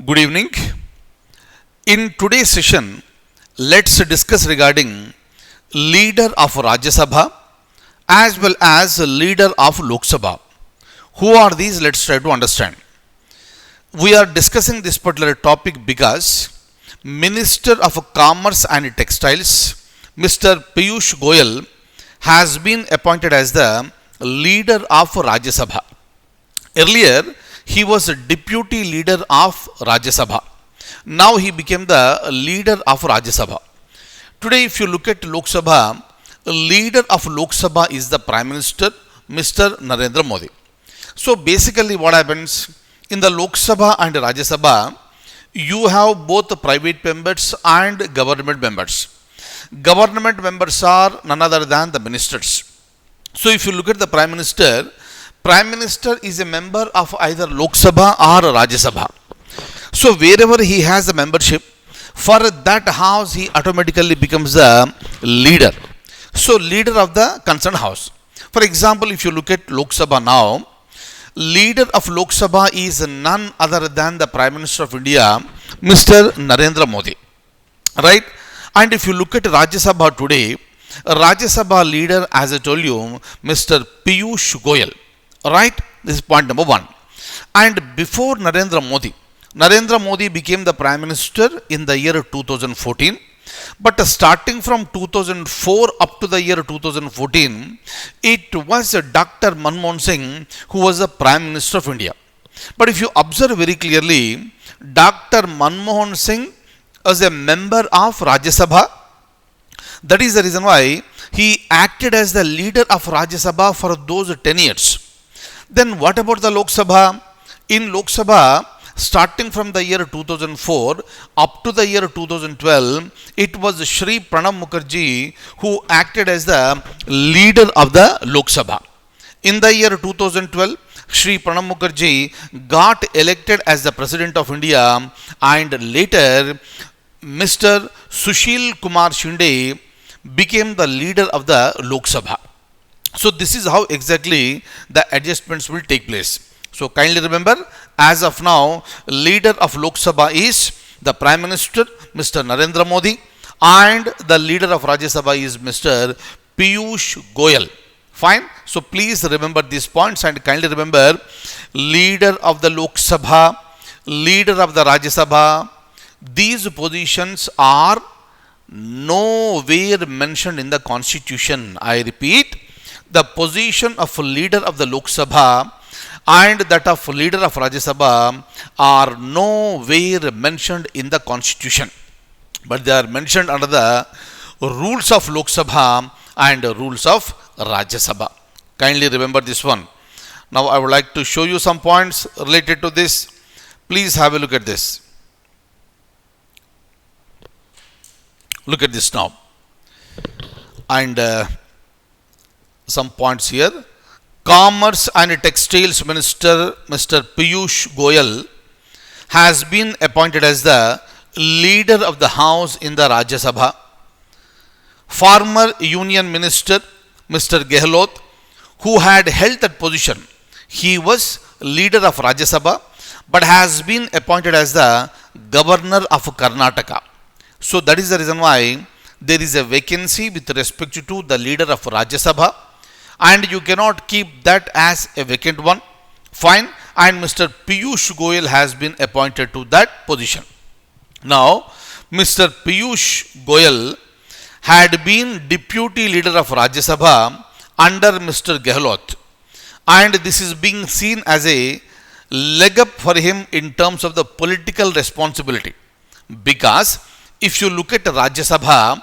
Good evening. In today's session, let's discuss regarding leader of Rajya Sabha as well as leader of Lok Sabha. Who are these? Let's try to understand. We are discussing this particular topic because Minister of Commerce and Textiles, Mr. Piyush Goyal, has been appointed as the leader of Rajya Sabha. Earlier, he was a deputy leader of Rajya Sabha. Now he became the leader of Rajya Sabha. Today, if you look at Lok Sabha, leader of Lok Sabha is the Prime Minister, Mr. Narendra Modi. So basically what happens in the Lok Sabha and Rajya Sabha, you have both private members and government members. Government members are none other than the ministers. So if you look at the Prime Minister is a member of either Lok Sabha or Rajya Sabha. So wherever he has a membership, for that house he automatically becomes the leader. So leader of the concerned house. For example, if you look at Lok Sabha now, leader of Lok Sabha is none other than the Prime Minister of India, Mr. Narendra Modi. Right? And if you look at Rajya Sabha today, Rajya Sabha leader, as I told you, Mr. Piyush Goyal. Right? This is point number one. And before Narendra Modi became the Prime Minister in the year 2014. But starting from 2004 up to the year 2014, it was Dr. Manmohan Singh who was the Prime Minister of India. But if you observe very clearly, Dr. Manmohan Singh was a member of Rajya Sabha. That is the reason why he acted as the leader of Rajya Sabha for those 10 years. Then what about the Lok Sabha? In Lok Sabha, starting from the year 2004 up to the year 2012, it was Shri Pranab Mukherjee who acted as the leader of the Lok Sabha. In the year 2012, Shri Pranab Mukherjee got elected as the President of India, and later Mr. Sushil Kumar Shinde became the leader of the Lok Sabha. So this is how exactly the adjustments will take place. So kindly remember, as of now, leader of Lok Sabha is the Prime Minister, Mr. Narendra Modi, and the leader of Rajya Sabha is Mr. Piyush Goyal. Fine. So please remember these points, and kindly remember, leader of the Lok Sabha, leader of the Rajya Sabha, these positions are nowhere mentioned in the Constitution. I repeat, the position of leader of the Lok Sabha and that of leader of Rajya Sabha are nowhere mentioned in the Constitution, but they are mentioned under the rules of Lok Sabha and rules of Rajya Sabha. Kindly remember this one. Now I would like to show you some points related to this. Please have a look at this. Look at this now. And some points here. Commerce and Textiles Minister Mr. Piyush Goyal has been appointed as the leader of the house in the Rajya Sabha. Former Union Minister Mr. Gehlot, who had held that position, he was leader of Rajya Sabha but has been appointed as the Governor of Karnataka. So that is the reason why there is a vacancy with respect to the leader of Rajya Sabha, and you cannot keep that as a vacant one. Fine. And Mr. Piyush Goyal has been appointed to that position. Now, Mr. Piyush Goyal had been deputy leader of Rajya Sabha under Mr. Gehlot, and this is being seen as a leg up for him in terms of the political responsibility, because if you look at Rajya Sabha,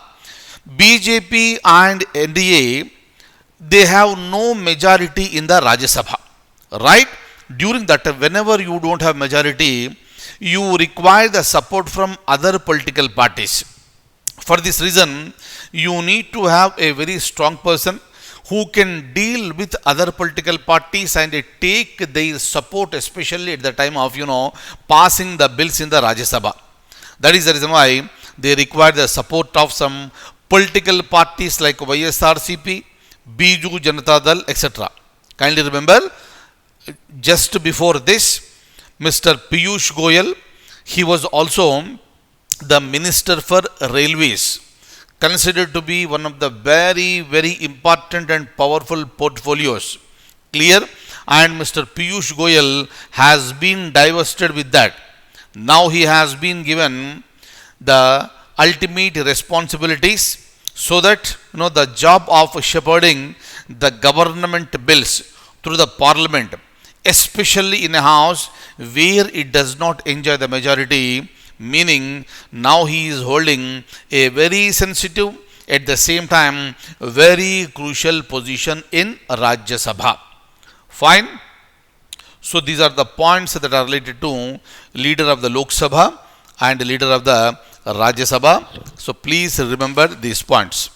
BJP and NDA, they have no majority in the Rajya Sabha, right? During that time, whenever you don't have majority, you require the support from other political parties. For this reason, you need to have a very strong person who can deal with other political parties and take their support, especially at the time of, passing the bills in the Rajya Sabha. That is the reason why they require the support of some political parties like YSRCP, Biju Janata Dal, etc. Kindly remember, just before this, Mr. Piyush Goyal, He was also the Minister for Railways, considered to be one of the very important and powerful portfolios. Clear? And Mr. Piyush Goyal has been divested with that. Now he has been given the ultimate responsibilities, so that the job of shepherding the government bills through the parliament, especially in a house where it does not enjoy the majority, meaning now he is holding a very sensitive, at the same time very crucial position in Rajya Sabha. Fine. So these are the points that are related to leader of the Lok Sabha and leader of the Rajya Sabha. So please remember these points.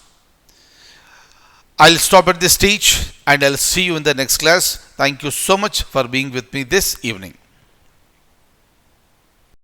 I'll stop at this stage and I'll see you in the next class. Thank you so much for being with me this evening.